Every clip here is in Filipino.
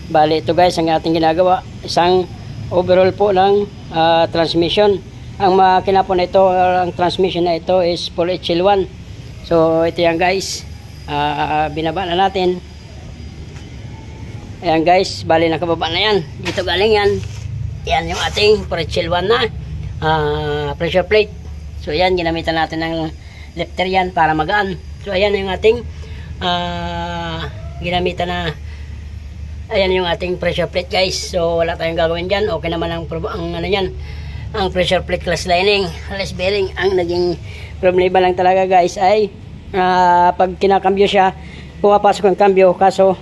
Bali ito guys ang ating ginagawa, isang overall po ng transmission. Ang makina po na ito, ang transmission na ito is 4HL1. So ito yan guys, binaba na natin. Ayan guys, bali nakababa na yan. Dito galing yan. Yan yung ating 4HL1 na pressure plate. So ayan, ginamitan natin ng lifter yan para magaan. So ayan yung ating ginamitan na, ayan yung ating pressure plate guys. So wala tayong gagawin dyan. Okay naman ang ano yan, ang pressure plate class lining, less bearing. Ang naging problema lang talaga guys ay pag kinakambyo siya, pumapasok ang kambyo kaso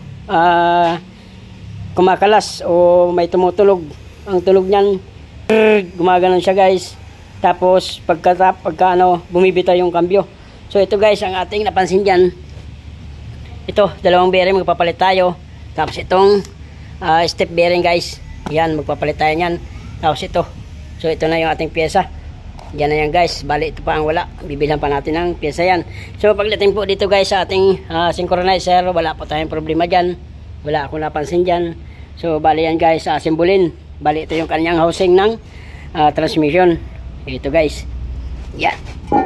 kumakalas o may tumutulog. Ang tulog niyan, gumaganon siya guys. Tapos pagka bumibitaw yung kambyo. So ito guys ang ating napansin dyan. Ito, dalawang bearing magpapalit tayo. Tapos itong step bearing guys, yan magpapalit tayo nyan. Tapos ito, so ito na yung ating pyesa. Yan na yan guys, bali ito pa ang wala. Bibilhan pa natin ng pyesa yan. So pagdating po dito guys sa ating synchronizer, wala po tayong problema dyan. Wala akong napansin dyan. So bali yan guys, asimbulin. Bali ito yung kanyang housing ng transmission. Ito guys, yan,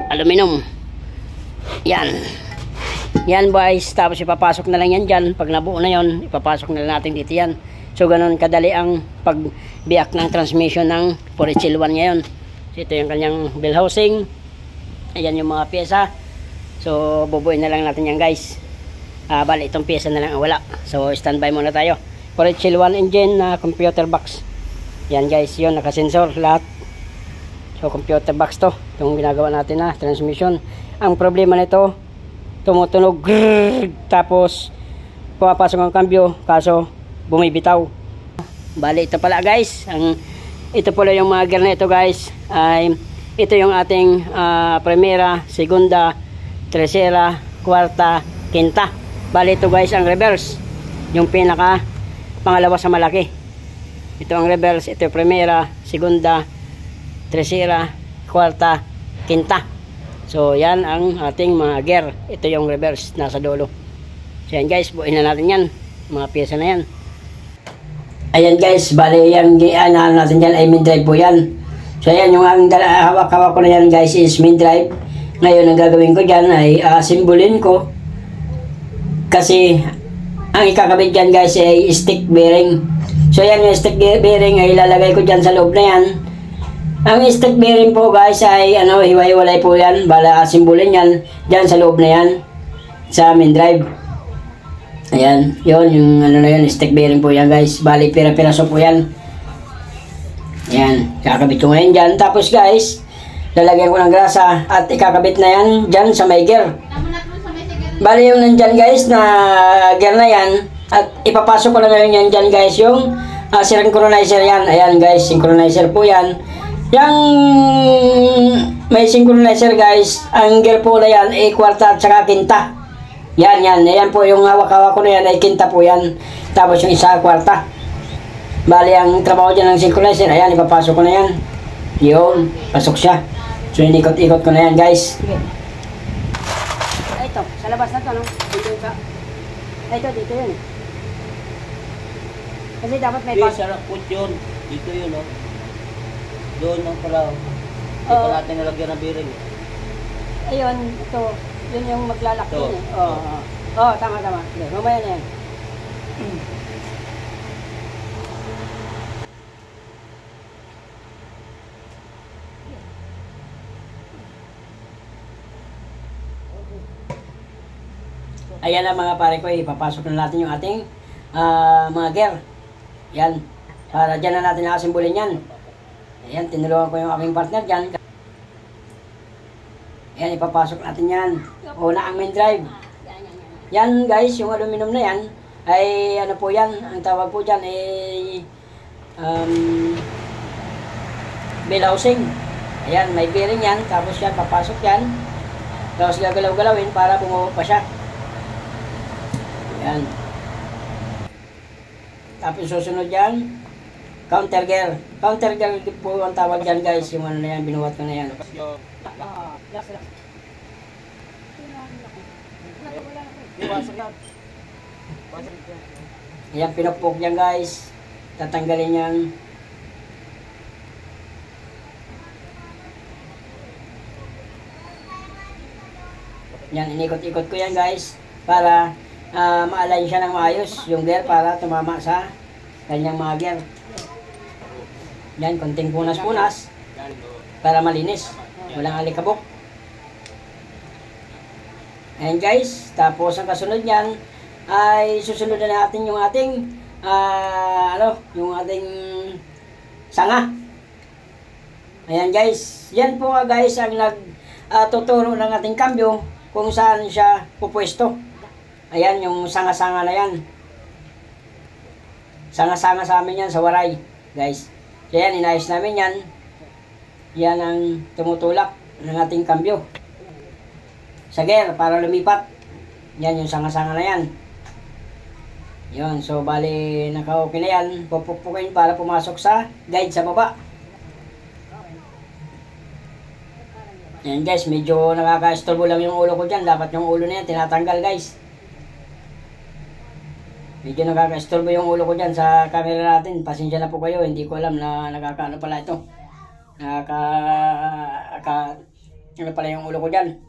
aluminum. Yan. Yan guys, tapos ipapasok na lang yan dyan. Pag nabuo na yon, ipapasok na lang natin dito yan. So ganun kadali ang pagbiyak ng transmission ng 4HL1 ngayon. So ito yung kanyang bell housing. Ayan yung mga pyesa. So bubuin na lang natin yan guys. Bali itong pyesa na lang ang wala. So standby muna tayo. 4HL1 engine na computer box. Yan guys, yun nakasensor lahat. So computer box to. Itong ginagawa natin na transmission. Ang problema nito, tumutunog tapos pumapasok ang kambyo kaso bumibitaw. Bali ito pala guys, ito pala yung mga gear na ito guys, ay ito yung ating primera, segunda, tercera, kwarta, quinta. Bali ito guys ang reverse, yung pinaka pangalawa sa malaki. Ito ang reverse, ito yung primera, segunda, tercera, kwarta, quinta. So yan ang ating mga gear. Ito yung reverse nasa dulo. So yan guys, buuin na natin yan, mga pyesa na yan. Ayan guys, bali yung natin dyan ay main drive po yan. So yan yung hawak-hawak ko na yan guys is main drive. Ngayon ang gagawin ko dyan ay simbolin ko. Kasi ang ikakabit dyan guys ay stick bearing. So yan yung stick bearing ay ilalagay ko dyan sa loob na yan. Ang stick bearing po guys ay hiwa-hiwalay po yan. Bala simbolin yan dyan sa loob na yan, sa main drive. Ayan, yun yung na yun, stick bearing po yan guys. Bali pira-piraso po yan. Ayan, kakabit ko ngayon dyan. Tapos guys, lalagyan ko ng grasa at ikakabit na yan dyan sa may gear. Bali yung nandyan guys na gear na yan, at ipapasok ko na ngayon yan dyan guys, yung synchronizer yan. Ayan guys, synchronizer po yan. Yang may synchronizer guys, ang gear po na yan ay kwarta at saka quinta. Yan. Ayan po yung hawak-hawak ko na yan ay quinta po yan. Tapos yung isa kwarta. Bali ang trabaho dyan ng synchronizer, ayan, ipapasok ko na yan. Yun, pasok siya. So inikot-ikot ko na yan guys. Ito, sa labas na to, no? Dito yun. Kasi dapat may pasok. Sarap po yun. Dito yun, no? Doon lang pala. Hindi pa natin nalagyan ng bearing. Ayun, ito. Yun yung maglalak yun eh. Oo, tama. Mamaya na yan. Ayan na mga pare ko, ipapasok na natin yung ating mga gear. Yan. Para dyan na natin nakasimbolin yan. Ayan, tinulungan ko yung aking partner dyan. Ayan, ipapasok natin yan. Una ang main drive. Yan guys, yung aluminum na yan, ay ano po yan, ang tawag po dyan ay bell housing. Ayan, may bearing yan, tapos yan, papasok yan. Tapos gagalaw-galawin para bumuo pa siya. Ayan. Tapos susunod yan, counter gear. Counter gear po ang tawag dyan guys, yung ano na yan, binuhat ko na yan. Ayan, pinupok yan guys. Tatanggalin yan. Yan, inikot-ikot ko yan guys. Para ma-align siya ng maayos yung gear para tumama sa kanyang mga gear. Yan, konting punas-punas para malinis. Walang alikabok. Ayan guys, tapos ang kasunod niyan ay susunod na natin yung ating yung ating sanga. Ayan guys, yan po guys ang nagtuturo ng ating kambyo kung saan siya pupwesto. Ayan yung sanga-sanga na yan. Sanga-sanga sa amin yan sa waray guys. So yan, inayos namin yan. Yan ang tumutulak ng ating kambyo sa gear para lumipat. Yan yung sanga-sanga na yan. Yun, so bali naka-okay na yan. Pupukpukin para pumasok sa guide sa baba. Yan guys, medyo nakaka-estorbo lang yung ulo ko dyan. Dapat yung ulo na yan tinatanggal guys. Medyo nakaka-estorbo yung ulo ko dyan sa camera natin. Pasensya na po kayo, hindi ko alam na nakakaano pala ito. Ano pala yung ulo ko dyan.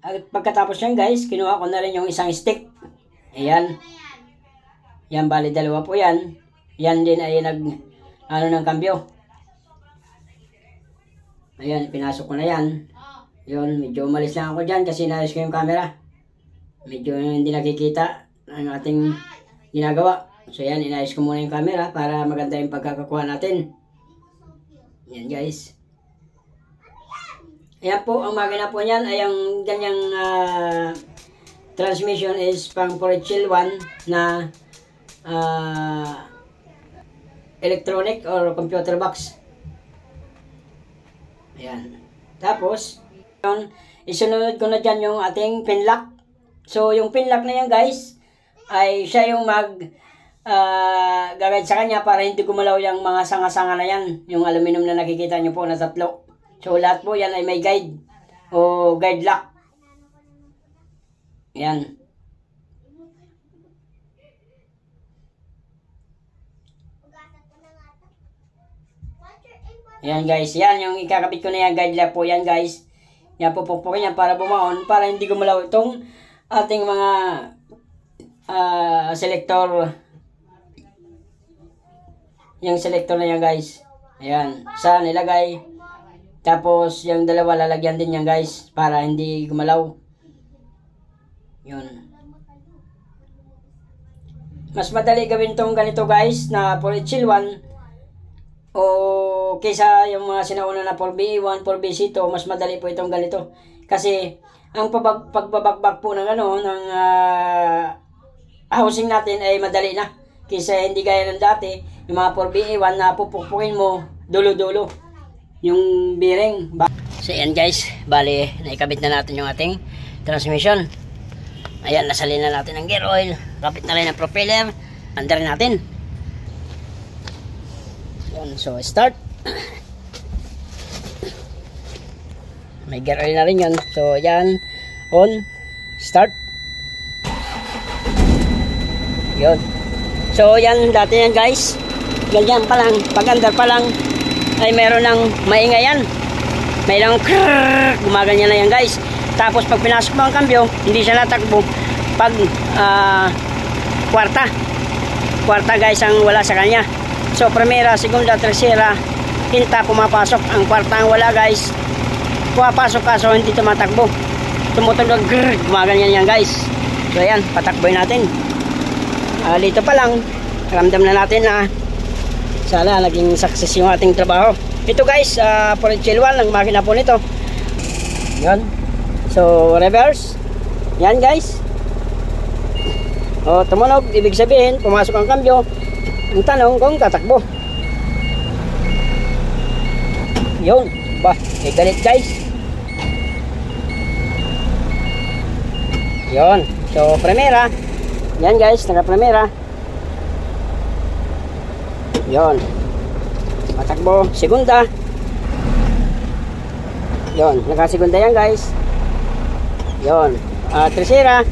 At pagkatapos yan guys, kinuha ko na rin yung isang stick. Ayan. Yan, bali dalawa po yan. Yan din ay ng kambyo. Ayan, pinasok ko na yan. Yun, medyo umalis lang ako dyan kasi naayos ko yung camera. Medyo hindi nakikita ang ating ginagawa. So yan, inayos ko muna yung camera para maganda yung pagkakakuha natin. Yan guys. Ayan po, ang magana po niyan ay ang ganyang transmission is pang Porichil 1 na electronic or computer box. Ayan. Tapos, yun, isunod ko na dyan yung ating pin lock. So, yung pin lock na yan guys, ay siya yung gagawin sa kanya para hindi gumalaw yung mga sanga-sanga na yan. Yung aluminum na nakikita nyo po na tatlo. So, lahat po yan ay may guide o guide lock. Ayan. Ayan guys, yan yung ikakabit ko na yan, guide lock po yan guys. Yan po pupukin yan para bumaon, para hindi gumalaw itong ating mga selector. Yung selector na yan guys. Ayan, saan nilagay. Tapos yung dalawa lalagyan din yan guys, para hindi gumalaw. Yun. Mas madali gawin tong ganito guys, na Porichil 1. O kaysa yung mga sinauna na 4BE1, 4BC2, mas madali po itong ganito. Kasi ang pagbabagbag po ng ng housing natin ay madali na. Kaysa hindi gaya ng dati, yung mga 4BE1 na pupukpukin mo dulo-dulo yung bearing. So yan guys, bali naikabit na natin yung ating transmission. Ayan, nasalin na natin ang gear oil, kapit na rin ang propeller, under natin. So start. May gear oil na rin yan. So yan, on, start. Yun. So yan, dati yan guys, ganyan pa lang, pag under pa lang ay meron ng maingay yan. May lang krrrr, gumaganyan na yan guys. Tapos pag pinasok mo ang kambyo, hindi siya natakbo. Pag kwarta guys ang wala sa kanya. So, primera, segunda, tercera, quinta, pumapasok. Ang kwarta ang wala guys. Pumapasok ka, so hindi tumatakbo. Tumutulog, grrr, gumaganyan yan guys. So, ayan, patakboy natin. Dito pa lang, ramdam na natin na sana naging success yung ating trabaho. Ito guys, Porichil 1, ang makina po nito. Yan. So, reverse. Yan guys. O, tumunog, ibig sabihin, pumasok ang kambyo. Ang tanong kung tatakbo. Yun. Ba, galit guys. Yun. So, primera. Yan guys, naka-primera. Yun. Patakbo. Segunda. Yun. Naka-segunda yan guys. Yun. Tercera.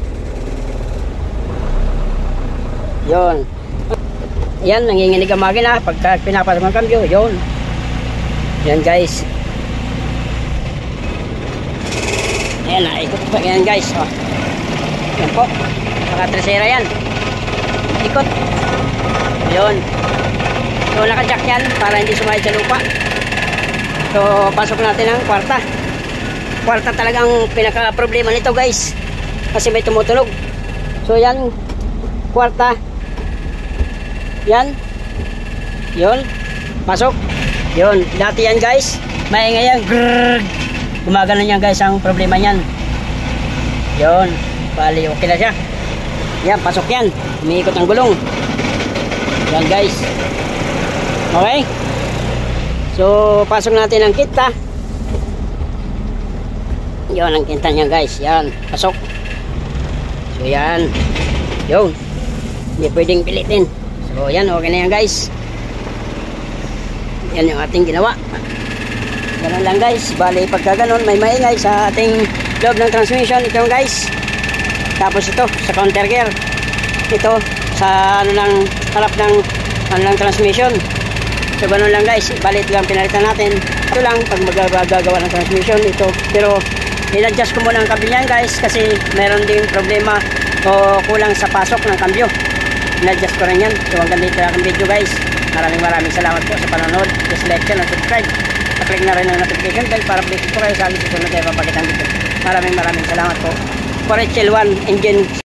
Yun. Yan, nanginginig ang makina pagka pinapasok ang kambyo. Yun. Yan guys. Ayan, ikot pa yan guys. Oh. Yan po. Mga tresera yan. Ikot. Yun. So naka-jack yan para hindi sumayad sa lupa. So pasok natin ang kwarta. Kwarta talagang pinaka-problema nito guys. Kasi may tumutunog. So yan. Kwarta. Yan. Yun. Pasok. Yun. Dati yan guys. Maingay yan. Grrrr. Gumagana yan guys ang problema niyan. Yun. Bali okay na siya. Yan. Pasok yan. Umiikot ang gulong. Yan guys. Okay. So pasok natin ang kita. Yun ang kita niya guys. Yan. Pasok. So yan. Yun. Hindi pwedeng pilitin. So yan, okay na yan guys. Yan yung ating ginawa. Ganun lang guys. Bali pagka ganun may maingay sa ating loob ng transmission. Ito guys. Tapos ito sa counter gear. Ito sa ano ng harap ng ano ng transmission. So ganun lang guys. Bali ito lang pinalitan natin. Ito lang pag magagawa ng transmission ito. Pero in-adjust ko muna ang kambyo niyan guys. Kasi meron ding problema o kulang sa pasok ng kambyo. In-adjust ko rin yan. So hanggang dito lang ang video guys. Maraming salamat po sa panonood. Please like, share, and subscribe. Pa-click na rin ang notification bell para update po kayo sa aking susunod na ipapakita dito. Maraming salamat po. For HL1 engine